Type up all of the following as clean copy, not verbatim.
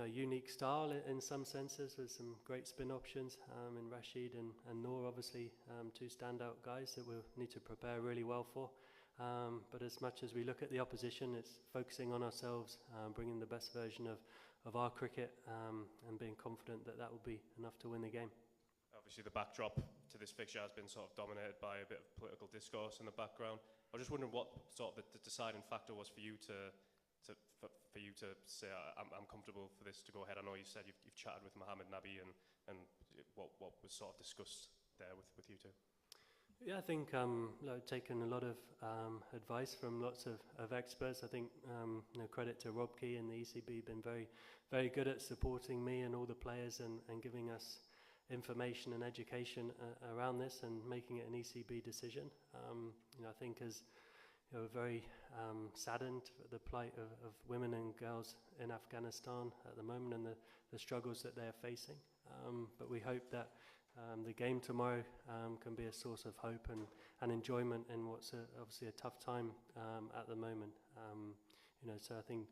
unique style in some senses, with some great spin options in Rashid and Noor, obviously two standout guys that we'll need to prepare really well for. But as much as we look at the opposition, it's focusing on ourselves, bringing the best version of our cricket, and being confident that will be enough to win the game. Obviously the backdrop to this fixture has been sort of dominated by a bit of political discourse in the background. I was just wondering what sort of the deciding factor was for you to say I'm comfortable for this to go ahead. I know you said you've chatted with Mohammed Nabi and what was sort of discussed there with you two. Yeah, I think I've taken a lot of advice from lots of experts. I think credit to Rob Key and the ECB, been very, very good at supporting me and all the players and giving us information and education around this and making it an ECB decision. I think as we're very saddened at the plight of women and girls in Afghanistan at the moment and the struggles that they are facing. But we hope that the game tomorrow can be a source of hope and enjoyment in what's obviously a tough time at the moment. So I think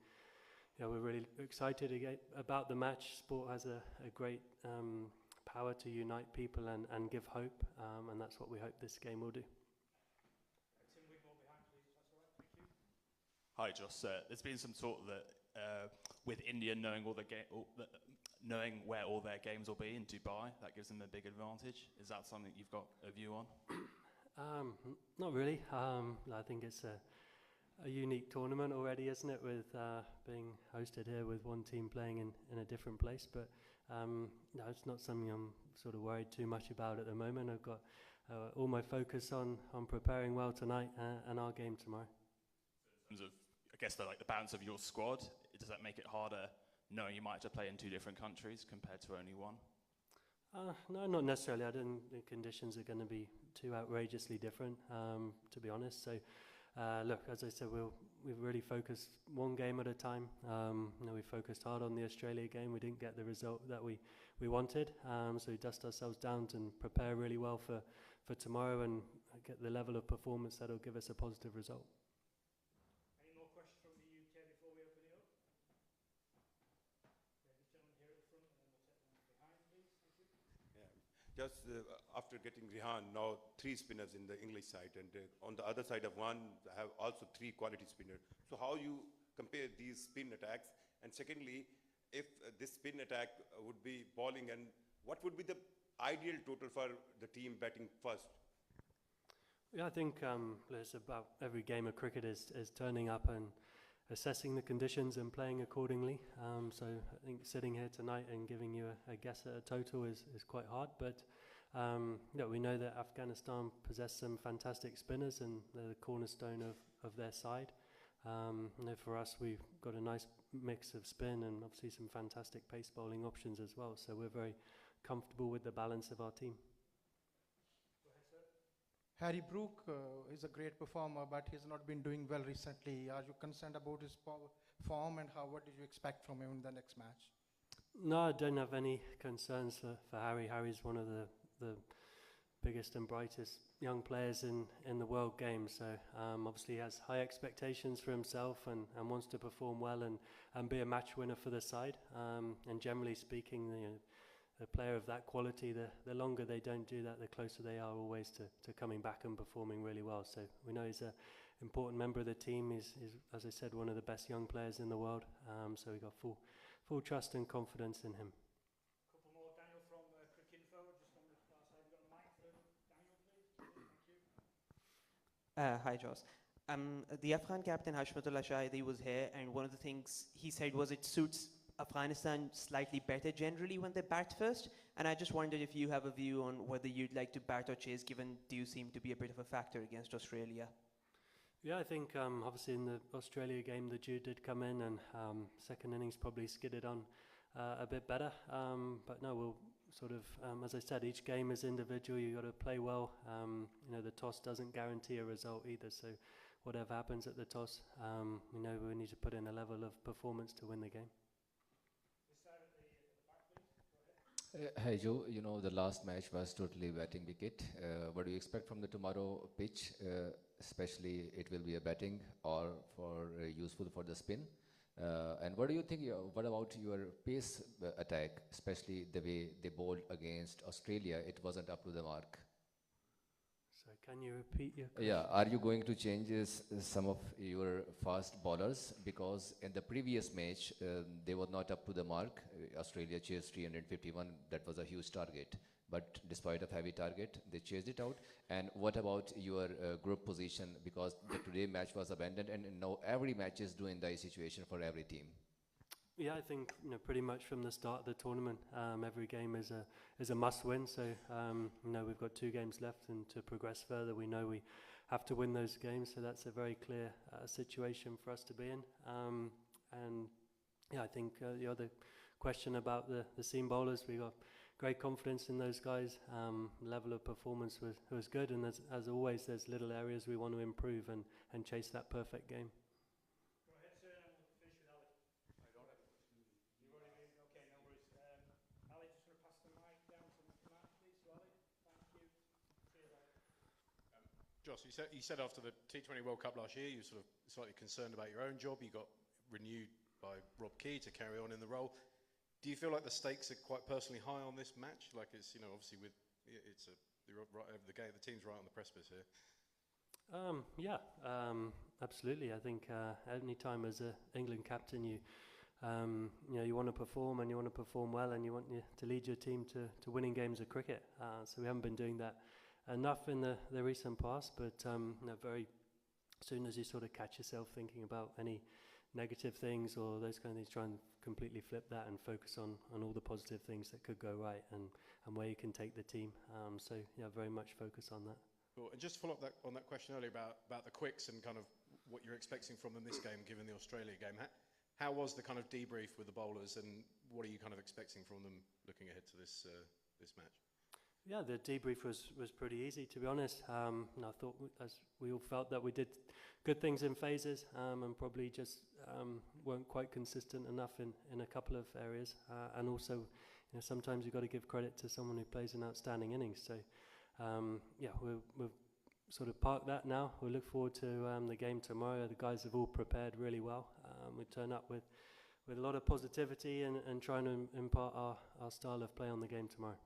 we're really excited about the match. Sport has a great power to unite people and give hope, and that's what we hope this game will do. Hi, Jos. There's been some talk that with India knowing knowing where all their games will be in Dubai, that gives them a big advantage. Is that something you've got a view on? Not really. I think it's a unique tournament already, isn't it, with being hosted here with one team playing in a different place. But no, it's not something I'm sort of worried too much about at the moment. I've got all my focus on preparing well tonight and our game tomorrow. In terms of, I guess, the balance of your squad, does that make it harder knowing you might have to play in two different countries compared to only one? No, not necessarily. I don't think conditions are going to be too outrageously different, to be honest. So, look, as I said, we've really focused one game at a time. We focused hard on the Australia game. We didn't get the result that we wanted. So we dust ourselves down and prepare really well for tomorrow and get the level of performance that will give us a positive result. Any more questions from the UK before we open it up? The gentleman here at the front, and then we'll take one behind, please. Thank you. Yeah. Just after getting Rehan, now 3 spinners in the English side, and on the other side of one have also 3 quality spinners. So how you compare these spin attacks? And secondly, if this spin attack would be bowling, and what would be the ideal total for the team batting first? Yeah, I think it's about every game of cricket is turning up and assessing the conditions and playing accordingly. So I think sitting here tonight and giving you a guess at a total is quite hard. But we know that Afghanistan possess some fantastic spinners and they're the cornerstone of their side. For us, we've got a nice mix of spin and obviously some fantastic pace bowling options as well. So we're very comfortable with the balance of our team. Harry Brook is a great performer, but he's not been doing well recently. Are you concerned about his form, and what did you expect from him in the next match? No, I don't have any concerns for Harry. Harry's one of the biggest and brightest young players in the world game. So obviously he has high expectations for himself and wants to perform well and be a match winner for the side. And generally speaking, a player of that quality, the longer they don't do that, the closer they are always to coming back and performing really well. So we know he's an important member of the team. He's, as I said, one of the best young players in the world. So we got full trust and confidence in him. A couple more. Daniel from Cric Info, just on the far side. We've got a mic for Daniel, please. Thank you. Hi, Jos. The Afghan captain Hashmatullah Shahidi was here, and one of the things he said was it suits Afghanistan slightly better generally when they bat first, and I just wondered if you have a view on whether you'd like to bat or chase, given do seem to be a bit of a factor against Australia. Yeah, I think obviously in the Australia game the Jude did come in and second innings probably skidded on a bit better, but no, we'll sort of, as I said, each game is individual. You've got to play well. The toss doesn't guarantee a result either, so whatever happens at the toss, we know we need to put in a level of performance to win the game. Hi Joe, the last match was totally batting wicket. What do you expect from the tomorrow pitch? Especially it will be a batting or for useful for the spin. And what do you think? What about your pace attack, especially the way they bowled against Australia? It wasn't up to the mark. So can you repeat your question? Yeah, are you going to change some of your fast bowlers? Because in the previous match, they were not up to the mark. Australia chased 351. That was a huge target. But despite of heavy target, they chased it out. And what about your group position? Because the today match was abandoned, and now every match is doing the situation for every team. Yeah, I think pretty much from the start of the tournament, every game is a must-win. So we've got 2 games left, and to progress further, we know we have to win those games. So that's a very clear situation for us to be in. And yeah, I think the other question about the seam bowlers, we got great confidence in those guys. Level of performance was good, and as always, there's little areas we want to improve and chase that perfect game. Go ahead, sir, and we'll finish with Ali. I don't have a question. You've already been, okay, no worries. Ali, just going to pass the mic down to Matt, please, to Ali. Thank you. Cheers, Ali. Jos, you said after the T20 World Cup last year, you were sort of slightly concerned about your own job. You got renewed by Rob Key to carry on in the role. Do you feel like the stakes are quite personally high on this match? Like it's, obviously you're right over the game, the team's right on the precipice here. Yeah, absolutely. I think any time as an England captain, you want to perform, and you want to perform well, and you want to lead your team to winning games of cricket. So we haven't been doing that enough in the recent past, but very soon as you sort of catch yourself thinking about any negative things or those kind of things, try and completely flip that and focus on all the positive things that could go right and where you can take the team. So yeah, very much focus on that. Cool. And just to follow up on that question earlier about the quicks and kind of what you're expecting from them this game, given the Australia game. How was the kind of debrief with the bowlers, and what are you kind of expecting from them looking ahead to this match? Yeah, the debrief was pretty easy, to be honest. I thought, as we all felt, that we did good things in phases and probably just weren't quite consistent enough in a couple of areas. And also, sometimes you've got to give credit to someone who plays an outstanding innings. So, we've sort of parked that now. We look forward to the game tomorrow. The guys have all prepared really well. We turn up with a lot of positivity and trying to impart our style of play on the game tomorrow.